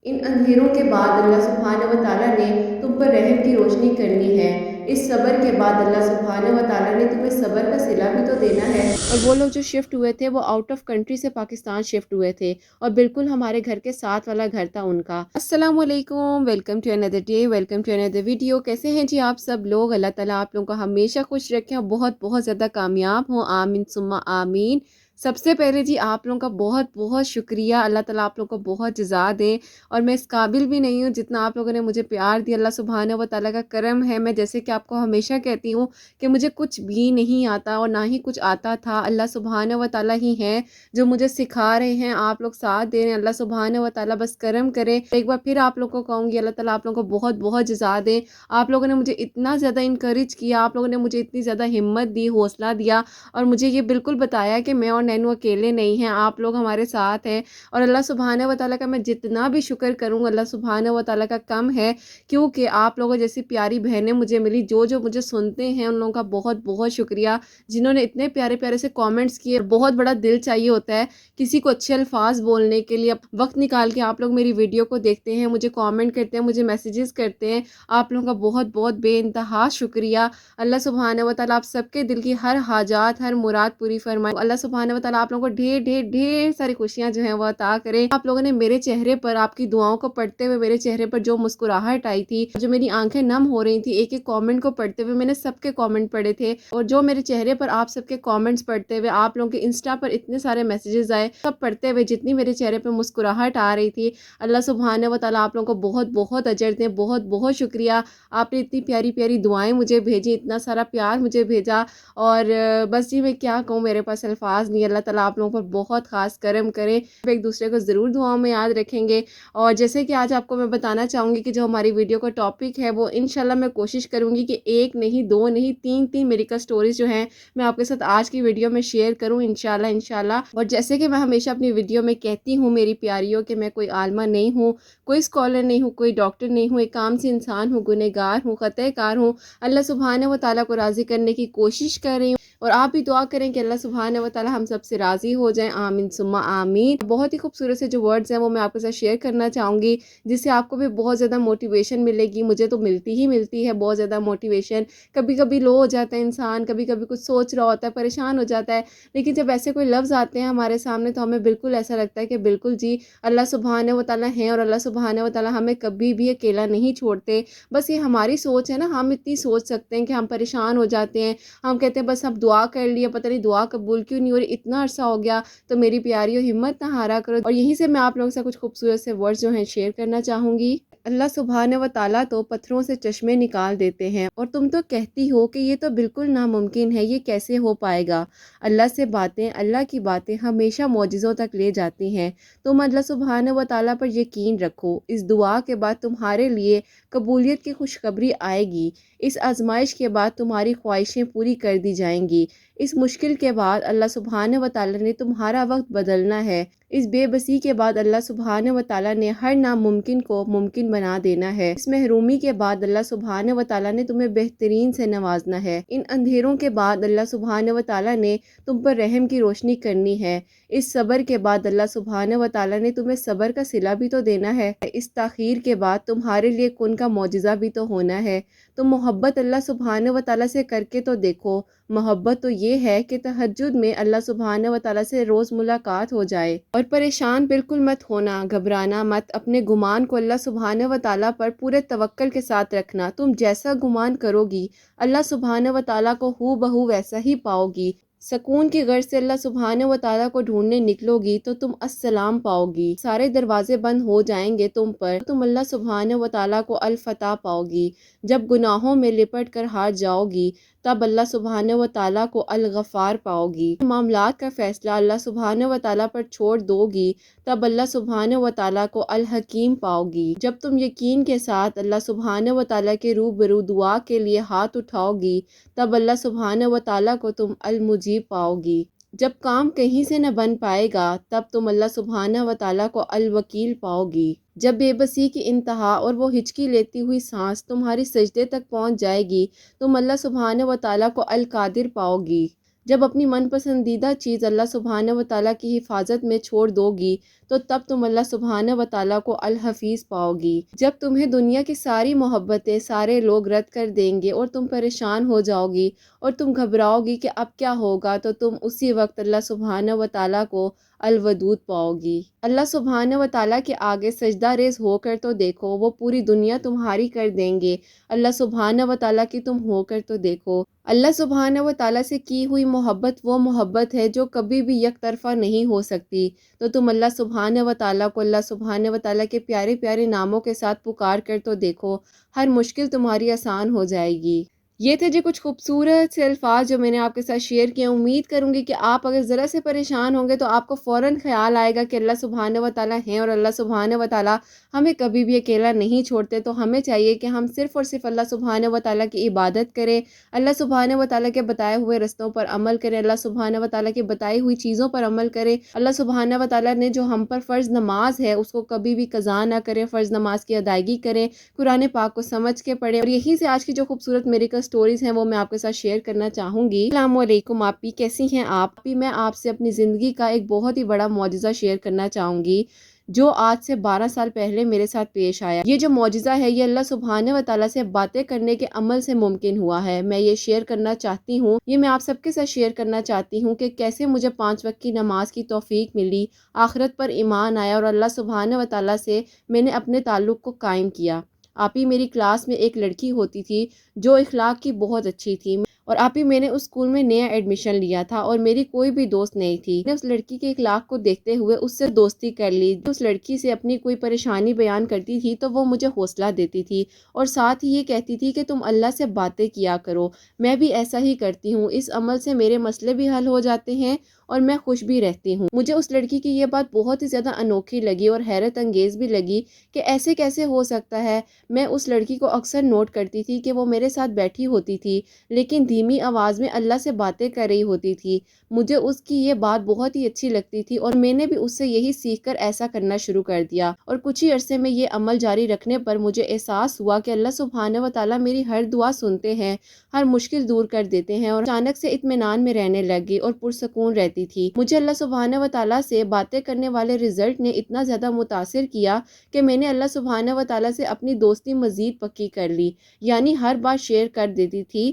ان اندھیروں کے بعد اللہ سبحانہ و تعالیٰ نے تم پر رحم کی روشنی کرنی ہے۔ اس صبر کے بعد اللہ سبحانہ و تعالیٰ نے تمہیں صبر کا صلہ بھی تو دینا ہے۔ اور وہ لوگ جو شفٹ ہوئے تھے وہ آؤٹ آف کنٹری سے پاکستان شفٹ ہوئے تھے، اور بالکل ہمارے گھر کے ساتھ والا گھر تھا ان کا۔ السلام علیکم، welcome to another day, welcome to another video. کیسے ہیں جی آپ سب لوگ؟ اللہ تعالیٰ آپ لوگوں کو ہمیشہ خوش رکھیں اور بہت بہت زیادہ کامیاب ہوں، آمین ثم آمین۔ سب سے پہلے جی آپ لوگوں کا بہت بہت شکریہ، اللہ تعالیٰ آپ لوگوں کو بہت جزا دیں، اور میں اس قابل بھی نہیں ہوں جتنا آپ لوگوں نے مجھے پیار دیا۔ اللہ سبحانہ و تعالیٰ کا کرم ہے، میں جیسے کہ آپ کو ہمیشہ کہتی ہوں کہ مجھے کچھ بھی نہیں آتا اور نہ ہی کچھ آتا تھا، اللہ سبحانہ و تعالیٰ ہی ہیں جو مجھے سکھا رہے ہیں، آپ لوگ ساتھ دے رہے ہیں، اللہ سبحانہ و تعالیٰ بس کرم کرے۔ ایک بار پھر آپ لوگوں کو کہوں گی اللہ تعالیٰ آپ لوگوں کو بہت بہت جزا دے۔ آپ لوگوں نے مجھے اتنا زیادہ انکریج کیا، آپ لوگوں نے مجھے اتنی زیادہ ہمت دی، حوصلہ دیا، اور مجھے یہ بالکل بتایا کہ میں اور نینو اکیلے نہیں ہیں، آپ لوگ ہمارے ساتھ ہیں۔ اور اللہ سبحانہ و تعالیٰ کا میں جتنا بھی شکر کروں اللہ سبحانہ و تعالیٰ کا کم ہے، کیونکہ آپ لوگوں جیسی پیاری بہنیں مجھے ملی جو مجھے سنتے ہیں، ان لوگوں کا بہت بہت شکریہ، جنہوں نے اتنے پیارے پیارے سے کامنٹس کیے۔ بہت بڑا دل چاہیے ہوتا ہے کسی کو اچھے الفاظ بولنے کے لیے، وقت نکال کے آپ لوگ میری ویڈیو کو دیکھتے ہیں، مجھے کامنٹ کرتے ہیں، مجھے میسیجز کرتے ہیں، آپ لوگوں کا بہت بہت بے انتہا شکریہ۔ اللہ سبحانہ و تعالیٰ آپ سب کے دل کی ہر حاجات، ہر مراد پوری فرمائے۔ اللہ سبحانہ و تعالیٰ آپ لوگوں کو ڈھیر ڈھیر ڈھیر ساری خوشیاں جو ہیں وہ عطا کرے۔ آپ لوگوں نے میرے چہرے پر، آپ کی دعاؤں کو پڑھتے ہوئے میرے چہرے پر جو مسکراہٹ آئی تھی، جو میری آنکھیں نم ہو رہی تھی ایک ایک کامنٹ کو پڑھتے ہوئے، میں نے سب کے کامنٹ پڑھے تھے، اور جو میرے چہرے پر آپ سب کے کامنٹس پڑھتے ہوئے، آپ لوگوں کے انسٹا پر اتنے سارے میسیجز آئے، سب پڑھتے ہوئے جتنی میرے چہرے پہ مسکراہٹ آ رہی تھی، اللہ سبحانہ و تعالیٰ آپ لوگوں کو بہت بہت اجر دیں، بہت بہت شکریہ۔ آپ نے اتنی پیاری پیاری دعائیں مجھے بھیجی، اتنا سارا پیار مجھے بھیجا، اور بس جی میں کیا کہوں، میرے پاس الفاظ نہیں۔ اللہ تعالیٰ آپ لوگوں پر بہت خاص کرم کرے، ایک دوسرے کو ضرور دعاؤں میں یاد رکھیں گے۔ اور جیسے کہ آج آپ کو میں بتانا چاہوں گی کہ جو ہماری ویڈیو کا ٹاپک ہے وہ انشاءاللہ میں کوشش کروں گی کہ ایک نہیں، دو نہیں، تین میڈیکل سٹوریز جو ہیں میں آپ کے ساتھ آج کی ویڈیو میں شیئر کروں انشاءاللہ۔ اور جیسے کہ میں ہمیشہ اپنی ویڈیو میں کہتی ہوں میری پیاریوں کہ میں کوئی عالمہ نہیں ہوں، کوئی اسکالر نہیں ہوں، کوئی ڈاکٹر نہیں ہوں، ایک عام سی انسان ہوں، گنہگار ہوں، خطا کار ہوں، اللہ سبحانہ و تعالیٰ کو راضی کرنے کی کوشش کر رہی ہوں، اور آپ بھی دعا کریں کہ اللہ سبحانہ و تعالیٰ ہم سب سے راضی ہو جائیں، آمین ثم آمین۔ بہت ہی خوبصورت سے جو ورڈز ہیں وہ میں آپ کے ساتھ شیئر کرنا چاہوں گی، جس سے آپ کو بھی بہت زیادہ موٹیویشن ملے گی۔ مجھے تو ملتی ہے بہت زیادہ موٹیویشن۔ کبھی کبھی لو ہو جاتا ہے انسان، کبھی کبھی کچھ سوچ رہا ہوتا ہے، پریشان ہو جاتا ہے، لیکن جب ایسے کوئی لفظ آتے ہیں ہمارے سامنے تو ہمیں بالکل ایسا لگتا ہے کہ بالکل جی اللہ سبحانہ و تعالیٰ ہیں، اور اللہ سبحانہ و تعالیٰ ہمیں کبھی بھی اکیلا نہیں چھوڑتے۔ بس یہ ہماری سوچ ہے نا، ہم اتنی سوچ سکتے ہیں کہ ہم پریشان ہو جاتے ہیں، ہم کہتے ہیں بس اب دعا کر لیا، پتہ نہیں دعا قبول کیوں نہیں ہو رہی، اتنا عرصہ ہو گیا۔ تو میری پیاریوں ہمت نہ ہارا کرو، اور یہیں سے میں آپ لوگوں سے کچھ خوبصورت سے ورڈز جو ہیں شیئر کرنا چاہوں گی۔ اللہ سبحانہ و تعالیٰ تو پتھروں سے چشمے نکال دیتے ہیں، اور تم تو کہتی ہو کہ یہ تو بالکل ناممکن ہے، یہ کیسے ہو پائے گا؟ اللہ سے باتیں، اللہ کی باتیں ہمیشہ معجزوں تک لے جاتی ہیں۔ تم اللہ سبحانہ و تعالیٰ پر یقین رکھو، اس دعا کے بعد تمہارے لیے قبولیت کی خوشخبری آئے گی، اس آزمائش کے بعد تمہاری خواہشیں پوری کر دی جائیں گی، اس مشکل کے بعد اللہ سبحانہ و تعالیٰ نے تمہارا وقت بدلنا ہے، اس بے بسی کے بعد اللہ سبحانہ و تعالیٰ نے ہر ناممکن کو ممکن بنا دینا ہے، اس محرومی کے بعد اللہ سبحانہ و تعالیٰ نے تمہیں بہترین سے نوازنا ہے، ان اندھیروں کے بعد اللہ سبحانہ و تعالیٰ نے تم پر رحم کی روشنی کرنی ہے، اس صبر کے بعد اللہ سبحانہ و تعالیٰ نے تمہیں صبر کا صلہ بھی تو دینا ہے، اس تاخیر کے بعد تمہارے لیے کن کا معجزہ بھی تو ہونا ہے۔ تم محبت اللہ سبحانہ و تعالیٰ سے کر کے تو دیکھو، محبت تو یہ ہے کہ تہجد میں اللہ سبحانہ و تعالیٰ سے روز ملاقات ہو جائے۔ اور پریشان بالکل مت ہونا، گھبرانا مت، اپنے گمان کو اللہ سبحانہ و تعالیٰ پر پورے توکل کے ساتھ رکھنا، تم جیسا گمان کرو گی اللہ سبحانہ و تعالیٰ کو ہو بہو ویسا ہی پاؤ گی۔ سکون کی غرض سے اللہ سبحانہ و تعالیٰ کو ڈھونڈنے نکلو گی تو تم السلام پاؤ گی، سارے دروازے بند ہو جائیں گے تم پر، تم اللہ سبحانہ و تعالیٰ کو الفتح پاؤ گی، جب گناہوں میں لپٹ کر ہار جاؤ گی تب اللہ سبحانہ و تعالیٰ کو الغفار پاؤ گی، معاملات کا فیصلہ اللہ سبحانہ و تعالیٰ پر چھوڑ دو گی تب اللہ سبحانہ و تعالیٰ کو الحکیم پاؤ گی، جب تم یقین کے ساتھ اللہ سبحانہ و تعالیٰ کے روبرو دعا کے لیے ہاتھ اٹھاؤ گی تب اللہ سبحانہ و تعالیٰ کو تم المجیب پاؤ گی، جب کام کہیں سے نہ بن پائے گا تب تم اللہ سبحانہ و تعالیٰ کو الوکیل پاؤ گی، جب بے بسی کی انتہا اور وہ ہچکی لیتی ہوئی سانس تمہاری سجدے تک پہنچ جائے گی تم اللہ سبحانہ و تعالیٰ کو القادر پاؤ گی، جب اپنی من پسندیدہ چیز اللہ سبحانہ و تعالیٰ کی حفاظت میں چھوڑ دو گی تو تب تم اللہ سبحانہ و تعالیٰ کو الحفیظ پاؤ گی۔ جب تمہیں دنیا کی ساری محبتیں سارے لوگ رد کر دیں گے اور تم پریشان ہو جاؤ گی اور تم گھبراؤ گی کہ اب کیا ہوگا، تو تم اسی وقت اللہ سبحانہ و تعالیٰ کو الودود پاؤ گی۔ اللہ سبحانہ و تعالیٰ کے آگے سجدہ ریز ہو کر تو دیکھو، وہ پوری دنیا تمہاری کر دیں گے۔ اللہ سبحانہ و تعالیٰ کی تم ہو کر تو دیکھو۔ اللہ سبحانہ و تعالیٰ سے کی ہوئی محبت وہ محبت ہے جو کبھی بھی یک طرفہ نہیں ہو سکتی، تو تم اللہ سبحانہ و تعالیٰ کو اللہ سبحانہ و تعالیٰ کے پیارے پیارے ناموں کے ساتھ پکار کر تو دیکھو، ہر مشکل تمہاری آسان ہو جائے گی۔ یہ تھے جی کچھ خوبصورت سے الفاظ جو میں نے آپ کے ساتھ شیئر کیے۔ امید کروں گی کہ آپ اگر ذرا سے پریشان ہوں گے تو آپ کو فوراً خیال آئے گا کہ اللہ سبحانہ و تعالیٰ ہیں اور اللہ سبحانہ و تعالیٰ ہمیں کبھی بھی اکیلا نہیں چھوڑتے۔ تو ہمیں چاہیے کہ ہم صرف اور صرف اللہ سبحانہ و تعالیٰ کی عبادت کریں، اللہ سبحانہ و تعالیٰ کے بتائے ہوئے رستوں پر عمل کریں، اللہ سبحانہ و تعالیٰ کی بتائی ہوئی چیزوں پر عمل کریں۔ اللہ سبحانہ و تعالیٰ نے جو ہم پر فرض نماز ہے اس کو کبھی بھی قضا نہ کریں، فرض نماز کی ادائیگی کریں، قرآن پاک کو سمجھ کے پڑھیں۔ اور یہیں سے آج کی جو خوبصورت میریکل سٹوریز ہیں وہ میں آپ کے ساتھ شیئر کرنا چاہوں گی۔ السلام علیکم آپی، کیسی ہیں آپ؟ میں آپ سے اپنی زندگی کا ایک بہت ہی بڑا معجزہ شیئر کرنا چاہوں گی جو آج سے 12 سال پہلے میرے ساتھ پیش آیا۔ یہ جو معجزہ ہے یہ اللہ سبحانہ و تعالیٰ سے باتیں کرنے کے عمل سے ممکن ہوا ہے۔ میں یہ شیئر کرنا چاہتی ہوں، یہ میں آپ سب کے ساتھ شیئر کرنا چاہتی ہوں کہ کیسے مجھے 5 وقت کی نماز کی توفیق ملی، آخرت پر ایمان آیا اور اللہ سبحانہ و تعالیٰ سے میں نے اپنے تعلق کو قائم کیا۔ آپی میری کلاس میں ایک لڑکی ہوتی تھی جو اخلاق کی بہت اچھی تھی، اور آپی میں نے اس اسکول میں نیا ایڈمیشن لیا تھا اور میری کوئی بھی دوست نہیں تھی۔ میں نے اس لڑکی کے اخلاق کو دیکھتے ہوئے اس سے دوستی کر لی۔ اس لڑکی سے اپنی کوئی پریشانی بیان کرتی تھی تو وہ مجھے حوصلہ دیتی تھی اور ساتھ ہی یہ کہتی تھی کہ تم اللہ سے باتیں کیا کرو۔ میں بھی ایسا ہی کرتی ہوں، اس عمل سے میرے مسئلے بھی حل ہو جاتے ہیں اور میں خوش بھی رہتی ہوں۔ مجھے اس لڑکی کی یہ بات بہت ہی زیادہ انوکھی لگی اور حیرت انگیز بھی لگی کہ ایسے کیسے ہو سکتا ہے۔ میں اس لڑکی کو اکثر نوٹ کرتی تھی کہ وہ میرے ساتھ بیٹھی ہوتی تھی لیکن دھیمی آواز میں اللہ سے باتیں کر رہی ہوتی تھی۔ مجھے اس کی یہ بات بہت ہی اچھی لگتی تھی اور میں نے بھی اس سے یہی سیکھ کر ایسا کرنا شروع کر دیا، اور کچھ ہی عرصے میں یہ عمل جاری رکھنے پر مجھے احساس ہوا کہ اللہ سبحانہ و تعالیٰ میری ہر دعا سنتے ہیں، ہر مشکل دور کر دیتے ہیں، اور اچانک سے اطمینان میں رہنے لگ گئی اور پرسکون رہتی تھی۔ مجھے اللہ سبحانہ و تعالیٰ سے باتیں کرنے والے رزلٹ نے اتنا زیادہ متاثر کیا کہ میں نے اللہ سبحانہ و تعالیٰ سے اپنی دوستی مزید پکی کر لی، یعنی ہر بات شیئر کر دیتی تھی،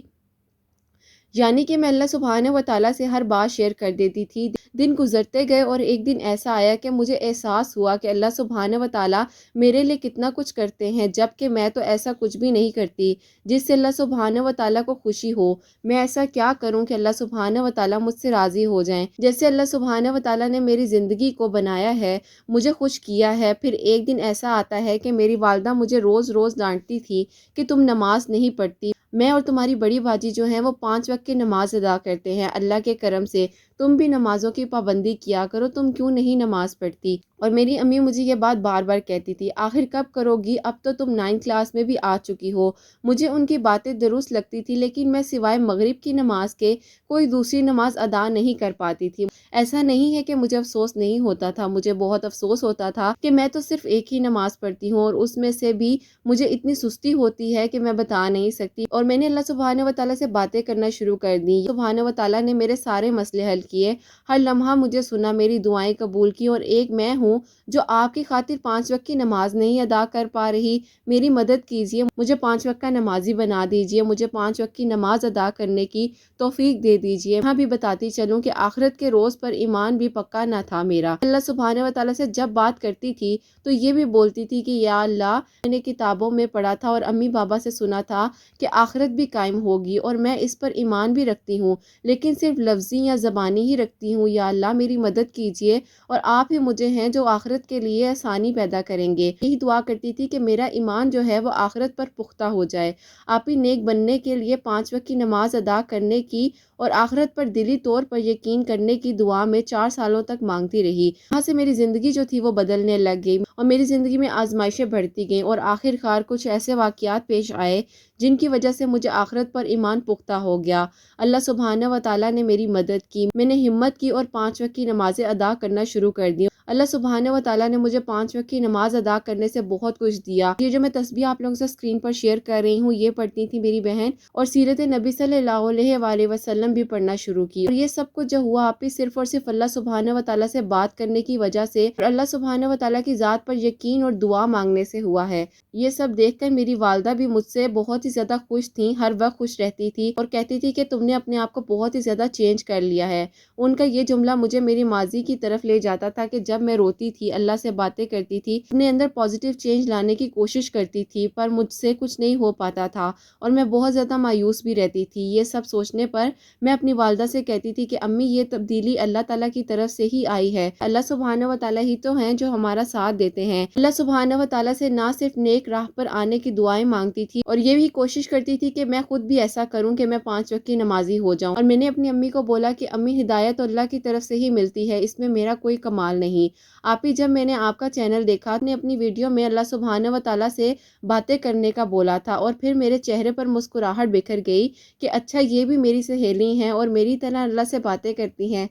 یعنی کہ میں اللہ سبحانہ و تعالیٰ سے ہر بات شیئر کر دیتی تھی۔ دن گزرتے گئے اور ایک دن ایسا آیا کہ مجھے احساس ہوا کہ اللہ سبحانہ و تعالیٰ میرے لیے کتنا کچھ کرتے ہیں، جبکہ میں تو ایسا کچھ بھی نہیں کرتی جس سے اللہ سبحانہ و تعالیٰ کو خوشی ہو۔ میں ایسا کیا کروں کہ اللہ سبحانہ و تعالیٰ مجھ سے راضی ہو جائیں؟ جیسے اللہ سبحانہ و تعالیٰ نے میری زندگی کو بنایا ہے، مجھے خوش کیا ہے، پھر ایک دن ایسا آتا ہے کہ میری والدہ مجھے روز روز ڈانٹتی تھی کہ تم نماز نہیں پڑھتی، میں اور تمہاری بڑی باجی جو ہیں وہ 5 وقت کی نماز ادا کرتے ہیں، اللہ کے کرم سے تم بھی نمازوں کی پابندی کیا کرو، تم کیوں نہیں نماز پڑھتی؟ اور میری امی مجھے یہ بات بار بار کہتی تھی، آخر کب کرو گی؟ اب تو تم 9 کلاس میں بھی آ چکی ہو۔ مجھے ان کی باتیں درست لگتی تھی لیکن میں سوائے مغرب کی نماز کے کوئی دوسری نماز ادا نہیں کر پاتی تھی۔ ایسا نہیں ہے کہ مجھے افسوس نہیں ہوتا تھا، مجھے بہت افسوس ہوتا تھا کہ میں تو صرف ایک ہی نماز پڑھتی ہوں اور اس میں سے بھی مجھے اتنی سستی ہوتی ہے کہ میں بتا نہیں سکتی۔ اور میں نے اللہ سبحانہ و تعالیٰ سے باتیں کرنا شروع کر دی۔ سبحانہ و تعالیٰ نے میرے سارے مسئلے حل کیے، ہر لمحہ مجھے سنا، میری دعائیں قبول کی، اور ایک میں ہوں جو آپ کی خاطر 5 وقت کی نماز نہیں ادا کر پا رہی، میری مدد کیجیے، مجھے 5 وقت کا نمازی بنا دیجیے، مجھے 5 وقت کی نماز ادا کرنے کی توفیق دے دیجیے۔ یہاں بھی بتاتی چلوں کہ آخرت کے روز پر ایمان بھی پکا نہ تھا میرا۔ اللہ سبحانہ و تعالیٰ سے جب بات کرتی تھی تو یہ بھی بولتی تھی کہ یا اللہ، میں نے کتابوں میں پڑھا تھا اور امی بابا سے سنا تھا کہ آخرت بھی قائم ہوگی، اور میں اس پر ایمان بھی رکھتی ہوں لیکن صرف لفظی یا زبانی ہی رکھتی ہوں۔ یا اللہ میری مدد کیجیے، اور آپ ہی مجھے ہیں جو آخرت کے لیے آسانی پیدا کریں گے۔ یہی دعا کرتی تھی کہ میرا ایمان جو ہے وہ آخرت پر پختہ ہو جائے۔ آپ ہی نیک بننے کے لیے 5 وقت کی نماز ادا کرنے کی اور آخرت پر دلی طور پر یقین کرنے کی دعا میں 4 سالوں تک مانگتی رہی۔ وہاں سے میری زندگی جو تھی وہ بدلنے لگ گئی اور میری زندگی میں آزمائشیں بڑھتی گئیں، اور آخر کار کچھ ایسے واقعات پیش آئے جن کی وجہ سے مجھے آخرت پر ایمان پختہ ہو گیا۔ اللہ سبحانہ و تعالیٰ نے میری مدد کی، میں نے ہمت کی اور 5 وقت کی نمازیں ادا کرنا شروع کر دی۔ اللہ سبحانہ و تعالیٰ نے مجھے 5 وقت کی نماز ادا کرنے سے بہت کچھ دیا۔ یہ جو میں تسبیح آپ لوگوں سے اسکرین پر شیئر کر رہی ہوں یہ پڑھتی تھی میری بہن، اور سیرت نبی صلی اللہ علیہ وآلہ وسلم بھی پڑھنا شروع کی، اور یہ سب کچھ جو ہوا آپ ہی صرف اور صرف اللہ سبحانہ و تعالیٰ سے بات کرنے کی وجہ سے اور اللہ سبحانہ و تعالیٰ کی ذات پر یقین اور دعا مانگنے سے ہوا ہے۔ یہ سب دیکھ کر میری والدہ بھی مجھ سے بہت ہی زیادہ خوش تھیں، ہر وقت خوش رہتی تھی اور کہتی تھی کہ تم نے اپنے آپ کو بہت ہی زیادہ چینج کر لیا ہے۔ ان کا یہ جملہ مجھے میری ماضی کی طرف لے جاتا تھا کہ جب میں روتی تھی، اللہ سے باتیں کرتی تھی، اپنے اندر پازیٹیو چینج لانے کی کوشش کرتی تھی، پر مجھ سے کچھ نہیں ہو پاتا تھا اور میں بہت زیادہ مایوس بھی رہتی تھی۔ یہ سب سوچنے پر میں اپنی والدہ سے کہتی تھی کہ امی یہ تبدیلی اللہ تعالیٰ کی طرف سے ہی آئی ہے، اللہ سبحانہ و تعالیٰ ہی تو ہیں جو ہمارا ساتھ دیتے ہیں۔ اللہ سبحانہ و تعالیٰ سے نہ صرف نیک راہ پر آنے کی دعائیں مانگتی تھی اور یہ بھی کوشش کرتی تھی کہ میں خود بھی ایسا کروں کہ میں 5 وقت کی نمازی ہو جاؤں، اور میں نے اپنی امی کو بولا کہ امی ہدایت اللہ کی طرف سے ہی ملتی ہے، اس میں میرا کوئی کمال نہیں۔ آپ ہی جب میں نے آپ کا چینل دیکھا نے اپنی ویڈیو میں اللہ سبحانہ و تعالیٰ سے باتیں کرنے کا بولا تھا اور پھر میرے چہرے پر مسکراہٹ بکھر گئی کہ اچھا یہ بھی میری سہیلی ہیں اور میری طرح اللہ سے باتیں کرتی ہیں۔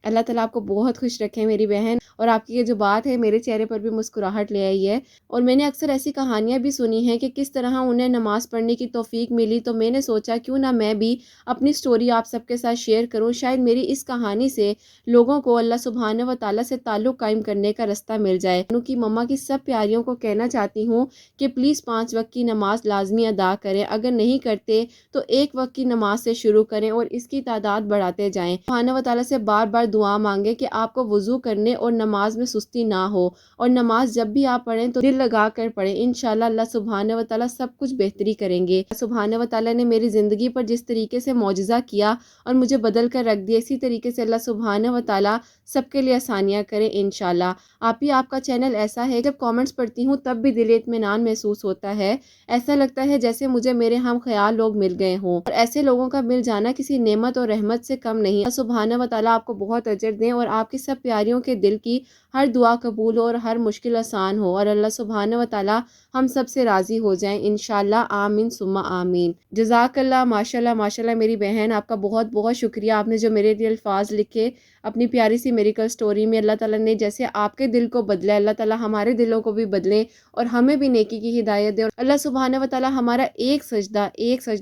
اللہ تعالیٰ آپ کو بہت خوش رکھے میری بہن، اور آپ کی یہ جو بات ہے میرے چہرے پر بھی مسکراہٹ لے آئی ہے۔ اور میں نے اکثر ایسی کہانیاں بھی سنی ہیں کہ کس طرح انہیں نماز پڑھنے کی توفیق ملی، تو میں نے سوچا کیوں نہ میں بھی اپنی سٹوری آپ سب کے ساتھ شیئر کروں، شاید میری اس کہانی سے لوگوں کو اللہ سبحانہ و تعالیٰ سے تعلق قائم کرنے کا رستہ مل جائے۔ ان کی مما کی سب پیاریوں کو کہنا چاہتی ہوں کہ پلیز 5 وقت کی نماز لازمی ادا کریں، اگر نہیں کرتے تو 1 وقت کی نماز سے شروع کریں اور اس کی تعداد بڑھاتے جائیں۔ سبحانہ و تعالیٰ سے بار بار دعا مانگے کہ آپ کو وضو کرنے اور نماز میں سستی نہ ہو، اور نماز جب بھی آپ پڑھیں تو دل لگا کر پڑھیں، انشاءاللہ اللہ سبحانہ و تعالیٰ سب کچھ بہتری کریں گے۔ اللہ سبحانہ و تعالیٰ نے میری زندگی پر جس طریقے سے معجزہ کیا اور مجھے بدل کر رکھ دیا، اسی طریقے سے اللہ سبحانہ و تعالیٰ سب کے لیے آسانیاں کریں انشاءاللہ۔ آپ کا چینل ایسا ہے جب کامنٹس پڑھتی ہوں تب بھی دل اطمینان محسوس ہوتا ہے، ایسا لگتا ہے جیسے مجھے میرے ہم خیال لوگ مل گئے ہوں، اور ایسے لوگوں کا مل جانا کسی نعمت اور رحمت سے کم نہیں۔ اللہ سبحانہ و تعالیٰ آپ کو بہت اجر دیں اور آپ کی سب پیاریوں کے دل کی ہر دعا قبول ہو اور ہر مشکل آسان ہو، اور اللہ سبحانہ و تعالیٰ ہم سب سے راضی ہو جائیں انشاءاللہ، آمین ثم آمین۔ جزاک اللہ، ماشاءاللہ ماشاءاللہ میری بہن، آپ کا بہت بہت شکریہ، آپ نے جو میرے لیے الفاظ لکھے اپنی پیاری سی میریکل سٹوری میں، اللہ تعالیٰ نے جیسے آپ کے دل کو بدلا، اللہ تعالیٰ ہمارے دلوں کو بھی بدلے اور ہمیں بھی نیکی کی ہدایت دے، اور اللہ سبحانہ و تعالیٰ ہمارا ایک سجدہ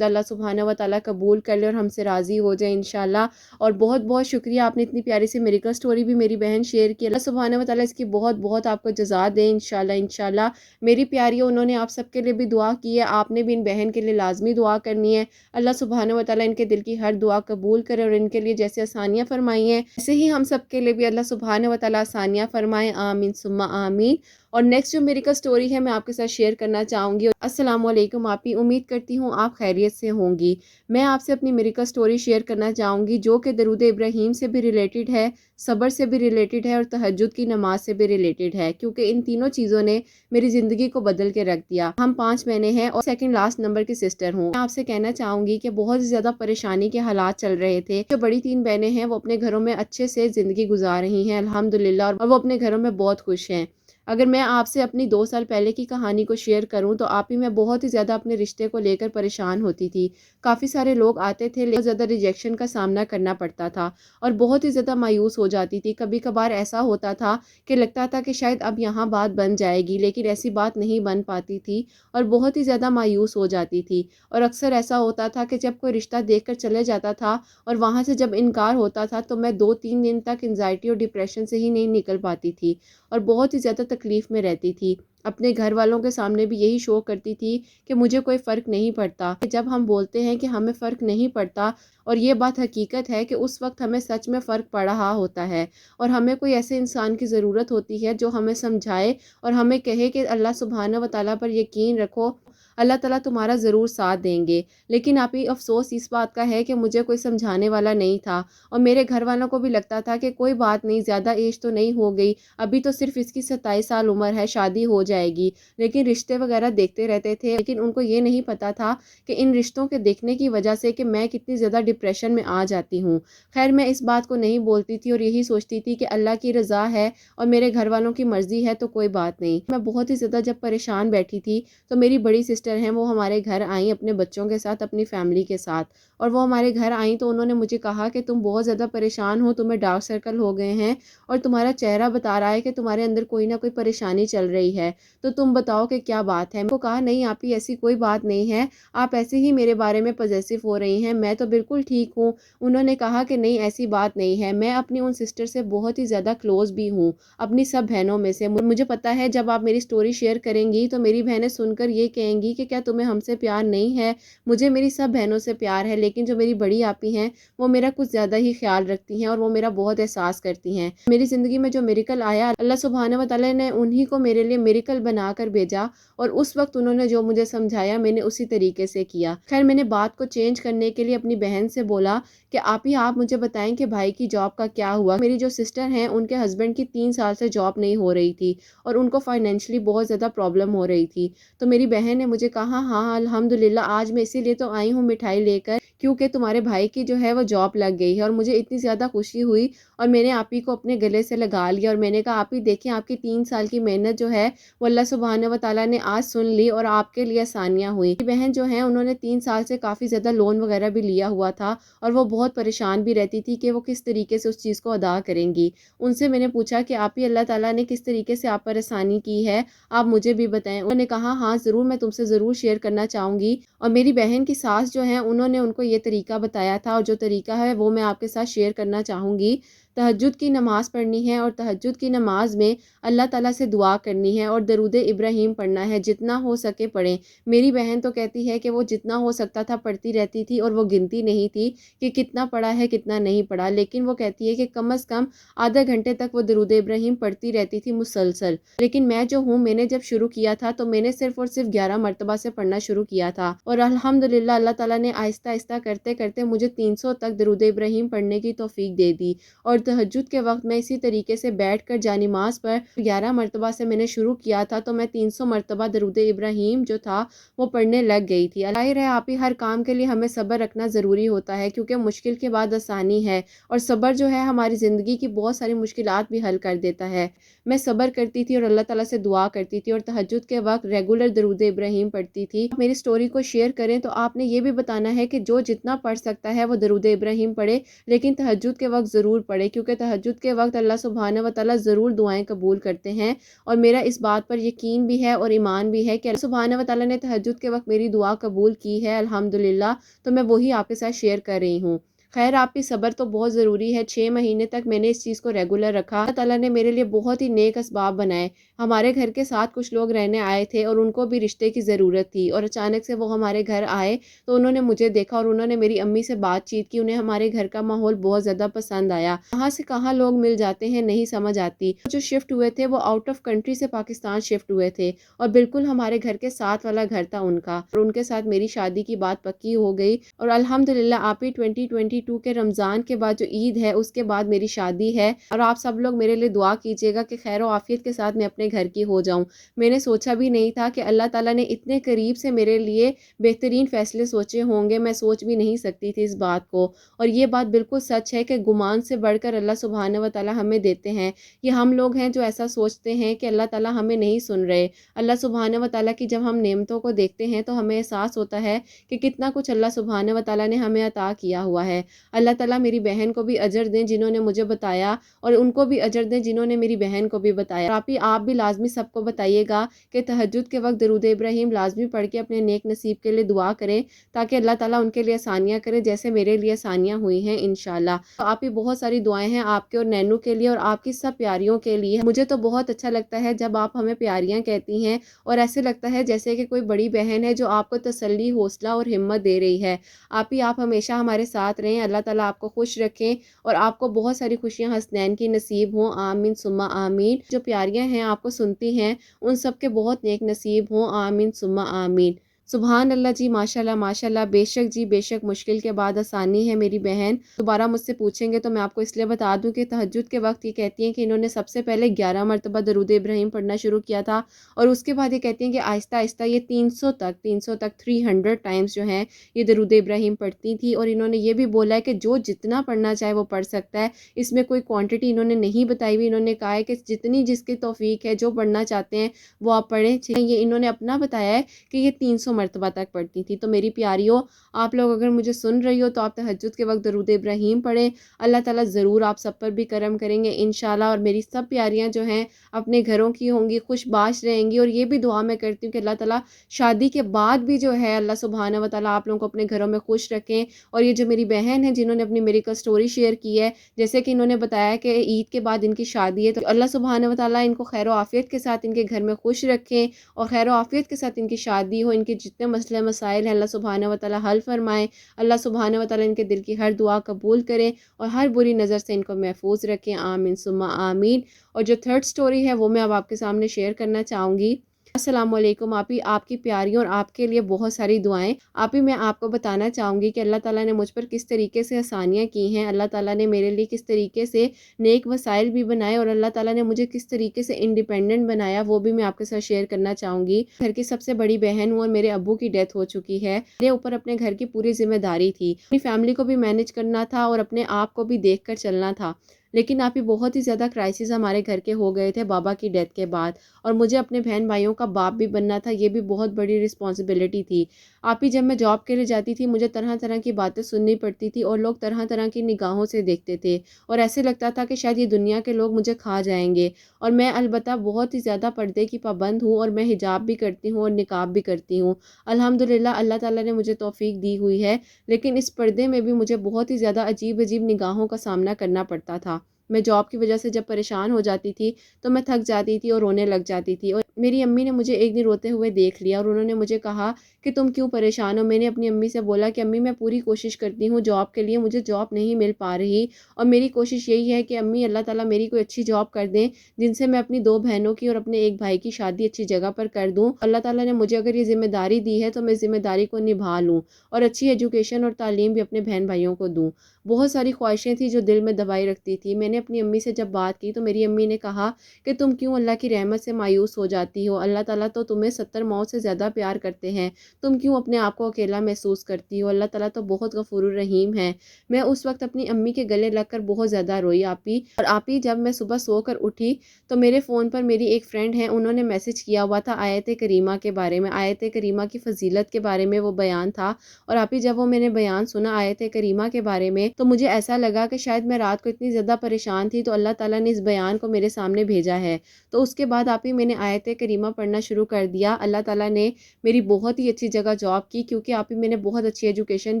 اللہ سبحانہ و تعالیٰ قبول کر لے اور ہم سے راضی ہو جائے انشاءاللہ۔ اور بہت بہت شکریہ، آپ نے اتنی پیاری سی میریکل سٹوری بھی میری بہن شیئر کی، اللہ سبحانہ و تعالیٰ اس کی بہت بہت آپ کو جزا دے انشاءاللہ۔ میری پیاری انہوں نے آپ سب کے لیے بھی دعا کی ہے، آپ نے بھی ان بہن کے لیے لازمی دعا کرنی ہے، اللہ سبحانہ و تعالیٰ ان کے دل کی ہر دعا قبول کرے اور ان کے لیے جیسے آسانیاں فرمائی ہیں ایسے ہی ہم سب کے لیے بھی اللہ سبحانہ و تعالیٰ آسانیاں فرمائیں، آمین ثم آمین۔ اور نیکسٹ جو میری کا سٹوری ہے میں آپ کے ساتھ شیئر کرنا چاہوں گی۔ السلام علیکم آپ ہی، امید کرتی ہوں آپ خیریت سے ہوں گی۔ میں آپ سے اپنی میری کا سٹوری شیئر کرنا چاہوں گی جو کہ درود ابراہیم سے بھی ریلیٹڈ ہے، صبر سے بھی ریلیٹڈ ہے اور تہجد کی نماز سے بھی ریلیٹڈ ہے، کیونکہ ان تینوں چیزوں نے میری زندگی کو بدل کے رکھ دیا۔ ہم 5 مہینے ہیں اور سیکنڈ لاسٹ نمبر کی سسٹر ہوں۔ میں آپ سے کہنا چاہوں گی کہ بہت زیادہ پریشانی کے حالات چل رہے تھے۔ جو بڑی 3 بہنیں ہیں وہ اپنے گھروں میں اچھے سے زندگی گزار رہی ہیں الحمدللہ، اور وہ اپنے گھروں میں بہت خوش ہیں۔ اگر میں آپ سے اپنی 2 سال پہلے کی کہانی کو شیئر کروں تو آپ ہی میں بہت ہی زیادہ اپنے رشتے کو لے کر پریشان ہوتی تھی۔ کافی سارے لوگ آتے تھے لیکن زیادہ ریجیکشن کا سامنا کرنا پڑتا تھا اور بہت ہی زیادہ مایوس ہو جاتی تھی۔ کبھی کبھار ایسا ہوتا تھا کہ لگتا تھا کہ شاید اب یہاں بات بن جائے گی، لیکن ایسی بات نہیں بن پاتی تھی اور بہت ہی زیادہ مایوس ہو جاتی تھی۔ اور اکثر ایسا ہوتا تھا کہ جب کوئی رشتہ دیکھ کر چلے جاتا تھا اور وہاں سے جب انکار ہوتا تھا تو میں 2-3 دن تک انزائٹی اور ڈپریشن سے ہی نہیں نکل پاتی تھی اور بہت ہی زیادہ تکلیف میں رہتی تھی۔ اپنے گھر والوں کے سامنے بھی یہی شو کرتی تھی کہ مجھے کوئی فرق نہیں پڑتا۔ جب ہم بولتے ہیں کہ ہمیں فرق نہیں پڑتا اور یہ بات حقیقت ہے کہ اس وقت ہمیں سچ میں فرق پڑ رہا ہوتا ہے اور ہمیں کوئی ایسے انسان کی ضرورت ہوتی ہے جو ہمیں سمجھائے اور ہمیں کہے کہ اللہ سبحانہ و تعالیٰ پر یقین رکھو، اللہ تعالیٰ تمہارا ضرور ساتھ دیں گے۔ لیکن آپ ہی افسوس اس بات کا ہے کہ مجھے کوئی سمجھانے والا نہیں تھا اور میرے گھر والوں کو بھی لگتا تھا کہ کوئی بات نہیں، زیادہ ایج تو نہیں ہو گئی، ابھی تو صرف اس کی 27 سال عمر ہے، شادی ہو جائے گی۔ لیکن رشتے وغیرہ دیکھتے رہتے تھے، لیکن ان کو یہ نہیں پتا تھا کہ ان رشتوں کے دیکھنے کی وجہ سے کہ میں کتنی زیادہ ڈپریشن میں آ جاتی ہوں۔ خیر میں اس بات کو نہیں بولتی تھی اور یہی سوچتی تھی کہ اللہ کی رضا ہے اور میرے گھر والوں کی مرضی ہے تو کوئی بات نہیں۔ میں بہت ہی زیادہ جب پریشان بیٹھی تھی تو میری بڑی سسٹر سسٹر ہیں وہ ہمارے گھر آئیں اپنے بچوں کے ساتھ، اپنی فیملی کے ساتھ، اور وہ ہمارے گھر آئیں تو انہوں نے مجھے کہا کہ تم بہت زیادہ پریشان ہو، تمہیں ڈارک سرکل ہو گئے ہیں اور تمہارا چہرہ بتا رہا ہے کہ تمہارے اندر کوئی نہ کوئی پریشانی چل رہی ہے، تو تم بتاؤ کہ کیا بات ہے۔ میں کو کہا نہیں آپ ہی ایسی کوئی بات نہیں ہے، آپ ایسے ہی میرے بارے میں پوزیسو ہو رہی ہیں، میں تو بالکل ٹھیک ہوں۔ انہوں نے کہا کہ نہیں ایسی بات نہیں ہے، میں اپنی ان سسٹر سے بہت ہی زیادہ کلوز بھی ہوں، اپنی سب بہنوں میں سے۔ مجھے پتا ہے جب آپ میری سٹوری شیئر کریں گی تو میری بہنیں سن کر یہ کہیں گی کہ کیا تمہیں ہم سے پیار نہیں ہے؟ مجھے میری سب بہنوں سے پیار ہے، لیکن جو میری بڑی آپی ہیں وہ میرا کچھ زیادہ ہی خیال رکھتی ہیں اور وہ میرا بہت احساس کرتی ہیں۔ میری زندگی میں جو میریکل آیا، اللہ سبحانہ و تعالی نے انہی کو میرے لیے میریکل بنا کر بھیجا، اور اس وقت انہوں نے جو مجھے سمجھایا میں نے اسی طریقے سے کیا۔ خیر میں نے بات کو چینج کرنے کے لیے اپنی بہن سے بولا کہ آپ مجھے بتائیں کہ بھائی کی جاب کا کیا ہوا۔ میری جو سسٹر ہیں ان کے ہسبینڈ کی 3 سال سے جاب نہیں ہو رہی تھی اور ان کو فائنینشلی بہت زیادہ پرابلم ہو رہی تھی، تو میری بہن نے مجھے کہا ہاں الحمدللہ آج میں اسی لیے تو آئی ہوں مٹھائی لے کر کیونکہ تمہارے بھائی کی جو ہے وہ جاب لگ گئی ہے، اور مجھے اتنی زیادہ خوشی ہوئی اور میں نے آپی کو اپنے گلے سے لگا لیا اور میں نے کہا آپی دیکھیں آپ کی 3 سال کی محنت جو ہے وہ اللہ سبحانہ و تعالیٰ نے آج سن لی اور آپ کے لیے آسانیاں ہوئی۔ میری بہن جو ہیں انہوں نے 3 سال سے کافی زیادہ لون وغیرہ بھی لیا ہوا تھا اور وہ بہت پریشان بھی رہتی تھی کہ وہ کس طریقے سے اس چیز کو ادا کریں گی۔ ان سے میں نے پوچھا کہ آپی اللہ تعالیٰ نے کس طریقے سے آپ پر آسانی کی ہے، آپ مجھے بھی بتائیں۔ انہوں نے کہا ہاں ضرور میں تم سے ضرور شیئر کرنا چاہوں گی، اور میری بہن کی ساس جو ہیں انہوں نے ان کو یہ طریقہ بتایا تھا، اور جو طریقہ ہے وہ میں آپ کے ساتھ شیئر کرنا چاہوں گی۔ تہجد کی نماز پڑھنی ہے اور تہجد کی نماز میں اللہ تعالیٰ سے دعا کرنی ہے اور درود ابراہیم پڑھنا ہے، جتنا ہو سکے پڑھیں۔ میری بہن تو کہتی ہے کہ وہ جتنا ہو سکتا تھا پڑھتی رہتی تھی اور وہ گنتی نہیں تھی کہ کتنا پڑھا ہے کتنا نہیں پڑھا، لیکن وہ کہتی ہے کہ کم از کم آدھا گھنٹے تک وہ درود ابراہیم پڑھتی رہتی تھی مسلسل۔ لیکن میں جو ہوں میں نے جب شروع کیا تھا تو میں نے صرف اور صرف 11 مرتبہ سے پڑھنا شروع کیا تھا، اور الحمدللہ اللہ تعالیٰ نے آہستہ آہستہ کرتے کرتے مجھے 300 تک درود ابراہیم پڑھنے کی توفیق دے دی، اور تہجد کے وقت میں اسی طریقے سے بیٹھ کر جانماز پر 11 مرتبہ سے میں نے شروع کیا تھا تو میں 300 مرتبہ درود ابراہیم جو تھا وہ پڑھنے لگ گئی تھی۔ ظاہر ہے آپ ہی ہر کام کے لیے ہمیں صبر رکھنا ضروری ہوتا ہے، کیونکہ مشکل کے بعد آسانی ہے، اور صبر جو ہے ہماری زندگی کی بہت ساری مشکلات بھی حل کر دیتا ہے۔ میں صبر کرتی تھی اور اللہ تعالیٰ سے دعا کرتی تھی اور تہجد کے وقت ریگولر درود ابراہیم پڑھتی تھی۔ میری سٹوری کو شیئر کریں تو آپ نے یہ بھی بتانا ہے کہ جو جتنا پڑھ سکتا ہے وہ درود ابراہیم پڑھے، لیکن تہجد کے وقت ضرور پڑھے، کیونکہ تہجد کے وقت اللہ سبحانہ و تعالیٰ ضرور دعائیں قبول کرتے ہیں، اور میرا اس بات پر یقین بھی ہے اور ایمان بھی ہے کہ اللہ سبحانہ و تعالیٰ نے تہجد کے وقت میری دعا قبول کی ہے الحمدللہ، تو میں وہی آپ کے ساتھ شیئر کر رہی ہوں۔ خیر آپ کی صبر تو بہت ضروری ہے، 6 مہینے تک میں نے اس چیز کو ریگولر رکھا۔ اللہ تعالیٰ نے میرے لیے بہت ہی نیک اسباب بنائے۔ ہمارے گھر کے ساتھ کچھ لوگ رہنے آئے تھے اور ان کو بھی رشتے کی ضرورت تھی، اور اچانک سے وہ ہمارے گھر آئے تو انہوں نے مجھے دیکھا اور انہوں نے میری امی سے بات چیت کی، انہیں ہمارے گھر کا ماحول بہت زیادہ پسند آیا۔ کہاں سے کہاں لوگ مل جاتے ہیں نہیں سمجھ آتی۔ جو شفٹ ہوئے تھے وہ آؤٹ آف کنٹری سے پاکستان شفٹ ہوئے تھے، اور بالکل ہمارے گھر کے ساتھ والا گھر تھا ان کا، اور ان کے ساتھ میری شادی کی بات پکی ہو گئی، اور الحمدللہ آپ ہی 2022 کے رمضان کے بعد جو عید ہے اس کے بعد میری شادی ہے، اور آپ سب لوگ میرے لیے دعا کیجیے گا کہ خیر و عافیت کے ساتھ میں اپنے گھر کی ہو جاؤں۔ میں نے سوچا بھی نہیں تھا کہ اللہ تعالیٰ نے اتنے قریب سے میرے لیے بہترین فیصلے سوچے ہوں گے، میں سوچ بھی نہیں سکتی تھی اس بات کو، اور یہ بات بالکل سچ ہے کہ گمان سے بڑھ کر اللہ سبحانہ و تعالیٰ ہمیں دیتے ہیں۔ یہ ہم لوگ ہیں جو ایسا سوچتے ہیں کہ اللہ تعالیٰ ہمیں نہیں سن رہے۔ اللہ سبحانہ و تعالیٰ کی جب ہم نعمتوں کو دیکھتے ہیں تو ہمیں احساس ہوتا ہے کہ کتنا کچھ اللہ سبحانہ و تعالیٰ نے ہمیں عطا کیا ہوا ہے۔ اللہ تعالیٰ میری بہن کو بھی اجر دیں جنہوں نے مجھے بتایا، اور ان کو بھی اجر دیں جنہوں نے میری بہن کو بھی بتایا۔ آپ بھی لازمی سب کو بتائیے گا کہ تہجد کے وقت درود ابراہیم لازمی پڑھ کے اپنے نیک نصیب کے لیے دعا کریں، تاکہ اللہ تعالیٰ ان کے لیے آسانیاں کرے جیسے میرے لیے آسانیاں ہوئی ہیں انشاءاللہ۔ تو آپ ہی بہت ساری دعائیں ہیں آپ کے اور نینو کے لیے اور آپ کی سب پیاریوں کے لیے۔ مجھے تو بہت اچھا لگتا ہے جب آپ ہمیں پیاریاں کہتی ہیں، اور ایسے لگتا ہے جیسے کہ کوئی بڑی بہن ہے جو آپ کو تسلی، حوصلہ اور ہمت دے رہی ہے۔ آپ ہمیشہ ہمارے ساتھ رہیں، اللہ تعالیٰ آپ کو خوش رکھیں اور آپ کو بہت ساری خوشیاں حسنین کی نصیب ہوں، آمین ثم آمین۔ جو پیاریاں ہیں آپ کو سنتی ہیں ان سب کے بہت نیک نصیب ہوں، آمین ثم آمین۔ سبحان اللہ جی، ماشاءاللہ ماشاءاللہ، بے شک جی بے شک مشکل کے بعد آسانی ہے میری بہن۔ دوبارہ مجھ سے پوچھیں گے تو میں آپ کو اس لیے بتا دوں کہ تہجد کے وقت یہ کہتی ہیں کہ انہوں نے سب سے پہلے 11 مرتبہ درود ابراہیم پڑھنا شروع کیا تھا، اور اس کے بعد یہ کہتی ہیں کہ آہستہ آہستہ یہ 300 تک 300 ٹائمز جو ہیں یہ درود ابراہیم پڑھتی تھی، اور انہوں نے یہ بھی بولا ہے کہ جو جتنا پڑھنا چاہے وہ پڑھ سکتا ہے۔ اس میں کوئی کوانٹٹی انہوں نے نہیں بتائی ہوئی، انہوں نے کہا ہے کہ جتنی جس کی توفیق ہے جو پڑھنا چاہتے ہیں وہ آپ پڑھیں۔ یہ انہوں نے اپنا بتایا ہے کہ یہ 300 مرتبہ تک پڑھتی تھیں۔ تو میری پیاریوں، آپ لوگ اگر مجھے سن رہی ہو تو آپ تہجد کے وقت درود ابراہیم پڑھیں، اللہ تعالیٰ ضرور آپ سب پر بھی کرم کریں گے انشاءاللہ۔ اور میری سب پیاریاں جو ہیں اپنے گھروں کی ہوں گی، خوش باش رہیں گی، اور یہ بھی دعا میں کرتی ہوں کہ اللہ تعالیٰ شادی کے بعد بھی جو ہے اللہ سبحانہ و تعالیٰ آپ لوگوں کو اپنے گھروں میں خوش رکھیں۔ اور یہ جو میری بہن ہے جنہوں نے اپنی میریکل سٹوری شیئر کی ہے، جیسے کہ انہوں نے بتایا کہ عید کے بعد ان کی شادی ہے، تو اللہ سبحانہ و تعالیٰ ان کو خیر و عافیت کے ساتھ ان کے گھر میں خوش رکھیں اور خیر و عافیت کے ساتھ ان کی شادی ہو، ان کے جتنے مسئلے مسائل ہیں اللہ سبحانہ و تعالیٰ حل فرمائیں، اللہ سبحانہ و تعالیٰ ان کے دل کی ہر دعا قبول کریں اور ہر بری نظر سے ان کو محفوظ رکھیں، آمین ثم آمین۔ اور جو تھرڈ سٹوری ہے وہ میں اب آپ کے سامنے شیئر کرنا چاہوں گی۔ السلام علیکم آپی، آپ کی پیاریوں اور آپ کے لیے بہت ساری دعائیں۔ آپی میں آپ کو بتانا چاہوں گی کہ اللہ تعالیٰ نے مجھ پر کس طریقے سے آسانیاں کی ہیں، اللہ تعالیٰ نے میرے لیے کس طریقے سے نیک وسائل بھی بنائے، اور اللہ تعالیٰ نے مجھے کس طریقے سے انڈیپینڈنٹ بنایا، وہ بھی میں آپ کے ساتھ شیئر کرنا چاہوں گی۔ گھر کی سب سے بڑی بہن ہوں اور میرے ابو کی ڈیتھ ہو چکی ہے، میرے اوپر اپنے گھر کی پوری ذمہ داری تھی، اپنی فیملی کو بھی مینج کرنا تھا اور اپنے آپ کو بھی دیکھ کر چلنا تھا۔ لیکن آپ ہی بہت ہی زیادہ کرائسس ہمارے گھر کے ہو گئے تھے بابا کی ڈیتھ کے بعد، اور مجھے اپنے بہن بھائیوں کا باپ بھی بننا تھا، یہ بھی بہت بڑی رسپانسبلٹی تھی۔ آپ ہی جب میں جاب کے لیے جاتی تھی مجھے طرح طرح کی باتیں سننی پڑتی تھی اور لوگ طرح طرح کی نگاہوں سے دیکھتے تھے، اور ایسے لگتا تھا کہ شاید یہ دنیا کے لوگ مجھے کھا جائیں گے۔ اور میں البتہ بہت ہی زیادہ پردے کی پابند ہوں اور میں حجاب بھی کرتی ہوں اور نقاب بھی کرتی ہوں، الحمدللہ اللہ تعالیٰ نے مجھے توفیق دی ہوئی ہے، لیکن اس پردے میں بھی مجھے بہت ہی زیادہ عجیب عجیب نگاہوں کا سامنا کرنا پڑتا تھا۔ میں جاب کی وجہ سے جب پریشان ہو جاتی تھی تو میں تھک جاتی تھی اور رونے لگ جاتی تھی، اور میری امی نے مجھے ایک دن روتے ہوئے دیکھ لیا اور انہوں نے مجھے کہا کہ تم کیوں پریشان ہو۔ میں نے اپنی امی سے بولا کہ امی میں پوری کوشش کرتی ہوں جاب کے لیے، مجھے جاب نہیں مل پا رہی، اور میری کوشش یہی ہے کہ امی اللہ تعالیٰ میری کوئی اچھی جاب کر دیں جن سے میں اپنی 2 بہنوں کی اور اپنے ایک بھائی کی شادی اچھی جگہ پر کر دوں۔ اللہ تعالیٰ نے مجھے اگر یہ ذمہ داری دی ہے تو میں ذمہ داری کو نبھا لوں اور اچھی ایجوکیشن اور تعلیم بھی اپنے بہن بھائیوں کو دوں۔ بہت ساری خواہشیں تھیں جو دل میں دبائی رکھتی تھی۔ میں نے اپنی امی سے جب بات کی تو میری امی نے کہا کہ تم کیوں اللہ کی رحمت سے مایوس ہو جاتی ہو، اللہ تعالیٰ تو تمہیں 70 موت سے زیادہ پیار کرتے ہیں، تم کیوں اپنے آپ کو اکیلا محسوس کرتی ہو، اللہ تعالیٰ تو بہت غفور الرحیم ہے۔ میں اس وقت اپنی امی کے گلے لگ کر بہت زیادہ روئی آپی، اور آپی جب میں صبح سو کر اٹھی تو میرے فون پر میری ایک فرینڈ ہے، انہوں نے میسج کیا ہوا تھا آیت کریمہ کے بارے میں، آیت کریمہ کی فضیلت کے بارے میں وہ بیان تھا، اور آپی جب وہ میں نے بیان سنا آیت کریمہ کے بارے میں تو مجھے ایسا لگا کہ شاید میں رات کو اتنی زیادہ پریشان تھی تو اللہ تعالیٰ نے اس بیان کو میرے سامنے بھیجا ہے۔ تو اس کے بعد آپ ہی میں نے آیت کریمہ پڑھنا شروع کر دیا۔ اللہ تعالیٰ نے میری بہت ہی اچھی جگہ جاب کی، کیونکہ آپ ہی میں نے بہت اچھی ایجوکیشن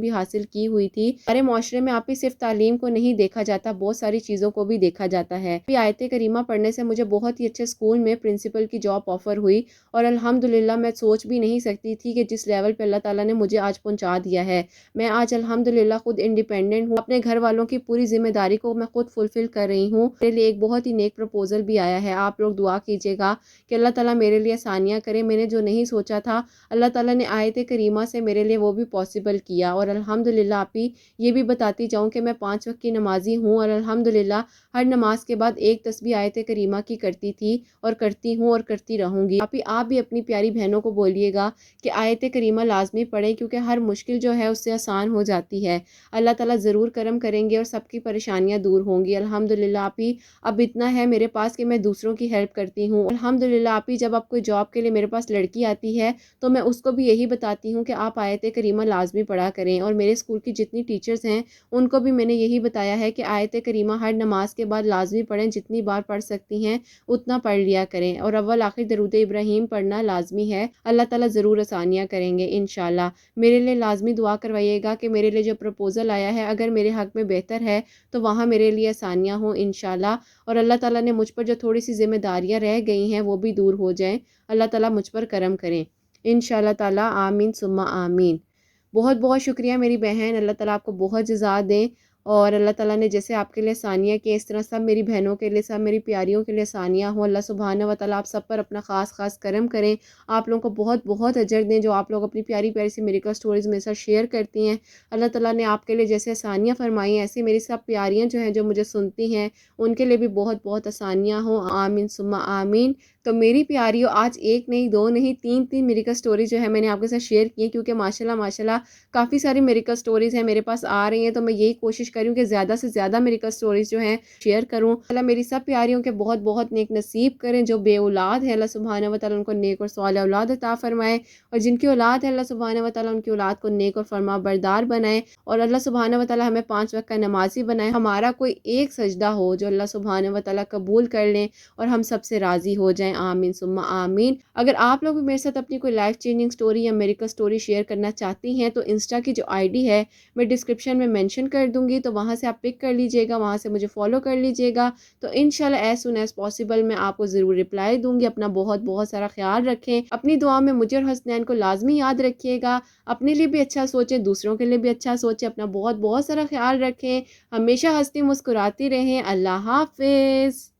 بھی حاصل کی ہوئی تھی۔ ہمارے معاشرے میں آپ ہی صرف تعلیم کو نہیں دیکھا جاتا، بہت ساری چیزوں کو بھی دیکھا جاتا ہے۔ آیت کریمہ پڑھنے سے مجھے بہت ہی اچھے اسکول میں پرنسپل کی جاب آفر ہوئی، اور الحمدللہ میں سوچ بھی نہیں سکتی تھی کہ جس لیول پہ اللہ تعالیٰ نے مجھے آج پہنچا دیا ہے۔ میں آج الحمدللہ خود انڈیپینڈنٹ ہوں، اپنے گھر والوں کی پوری ذمہ داری کو میں خود فلفل کر رہی ہوں۔ میرے لیے ایک بہت ہی نیک پرپوزل بھی آیا ہے، آپ لوگ دعا کیجیے گا کہ اللہ تعالیٰ میرے لیے آسانیاں کرے۔ میں نے جو نہیں سوچا تھا اللہ تعالیٰ نے آیت کریمہ سے میرے لیے وہ بھی پاسبل کیا، اور الحمدللہ آپ ہی یہ بھی بتاتی جاؤں کہ میں 5 وقت کی نمازی ہوں، اور الحمدللہ ہر نماز کے بعد ایک تسبیح آیت کریمہ کی کرتی تھی اور کرتی ہوں اور کرتی رہوں گی۔ آپ بھی اپنی پیاری بہنوں کو بولیے گا کہ آیت کریمہ لازمی پڑھیں، کیونکہ ہر مشکل جو ہے اس سے آسان ہو جاتی ہے۔ اللہ تعالیٰ ضرور کرم کریں گے اور سب کی پریشانیاں دور ہوں گی۔ الحمدللہ آپ ہی اب اتنا ہے میرے پاس کہ میں دوسروں کی ہیلپ کرتی ہوں۔ الحمدللہ آپ ہی جب آپ کوئی جاب کے لیے میرے پاس لڑکی آتی ہے تو میں اس کو بھی یہی بتاتی ہوں کہ آپ آیت کریمہ لازمی پڑھا کریں، اور میرے اسکول کی جتنی ٹیچرز ہیں ان کو بھی میں نے یہی بتایا ہے کہ آیت کریمہ ہر نماز کے بعد لازمی پڑھیں، جتنی بار پڑھ سکتی ہیں اتنا پڑھ لیا کریں، اور اول آخر درود ابراہیم پڑھنا لازمی ہے۔ اللہ تعالیٰ ضرور آسانیاں کریں گے انشاءاللہ۔ میرے لیے لازمی دعا کروائیے گا کہ میرے لیے جو پروپوزل آیا ہے اگر میرے حق میں بہتر ہے تو وہاں میرے لیے آسانیاں ہوں انشاءاللہ، اور اللہ تعالیٰ نے مجھ پر جو تھوڑی سی ذمہ داریاں رہ گئی ہیں وہ بھی دور ہو جائیں، اللہ تعالیٰ مجھ پر کرم کریں انشاءاللہ تعالیٰ، آمین ثم آمین۔ بہت بہت شکریہ میری بہن، اللہ تعالیٰ آپ کو بہت جزا دیں، اور اللہ تعالیٰ نے جیسے آپ کے لیے آسانیاں کی اس طرح سب میری بہنوں کے لیے، سب میری پیاریوں کے لیے آسانیاں ہوں۔ اللہ سبحانہ و تعالیٰ آپ سب پر اپنا خاص خاص کرم کریں، آپ لوگوں کو بہت بہت اجر دیں جو آپ لوگ اپنی پیاری پیاری سی میریکل سٹوریز میرے ساتھ شیئر کرتی ہیں۔ اللہ تعالیٰ نے آپ کے لیے جیسے آسانیاں فرمائی ہیں ایسی میری سب پیاریاں جو ہیں جو مجھے سنتی ہیں ان کے لیے بھی بہت بہت آسانیاں ہوں، آمین ثم آمین۔ تو میری پیاریوں آج ایک نہیں دو نہیں تین میریکل سٹوری جو ہے میں نے آپ کے ساتھ شیئر کی ہیں، کیونکہ ماشاءاللہ کافی ساری میریکل سٹوریز ہیں میرے پاس آ رہی ہیں، تو میں یہی کوشش کر رہی ہوں کہ زیادہ سے زیادہ میریکل سٹوریز جو ہیں شیئر کروں۔ اللہ میری سب پیاریوں کے بہت بہت نیک نصیب کریں، جو بے اولاد ہے اللہ سبحانہ و تعالیٰ ان کو نیک اور صالح اولاد عطا فرمائے، اور جن کی اولاد ہے اللہ سبحانہ و تعالیٰ ان کی اولاد کو نیک اور فرما بردار بنائے، اور اللہ سبحانہ و تعالیٰ ہمیں 5 وقت کا نمازی بنائے، ہمارا کوئی ایک سجدہ ہو جو اللہ سبحانہ و تعالیٰ قبول کر لیں اور ہم سب سے راضی ہو جائیں، آمین ثم آمین۔ اگر آپ لوگ بھی میرے ساتھ اپنی کوئی لائف چینجنگ سٹوری یا میریکل سٹوری شیئر کرنا چاہتی ہیں تو انسٹا کی جو آئی ڈی ہے میں ڈسکرپشن میں مینشن کر دوں گی، تو وہاں سے آپ پک کر لیجئے گا، وہاں سے مجھے فالو کر لیجئے گا، تو انشاءاللہ ایز سون ایز پاسبل میں آپ کو ضرور رپلائی دوں گی۔ اپنا بہت بہت سارا خیال رکھیں، اپنی دعا میں مجھے اور حسنین کو لازمی یاد رکھیے گا، اپنے لیے بھی اچھا سوچیں، دوسروں کے لیے بھی اچھا سوچیں، اپنا بہت بہت سارا خیال رکھیں، ہمیشہ ہنستی مسکراتی رہیں۔ اللہ حافظ۔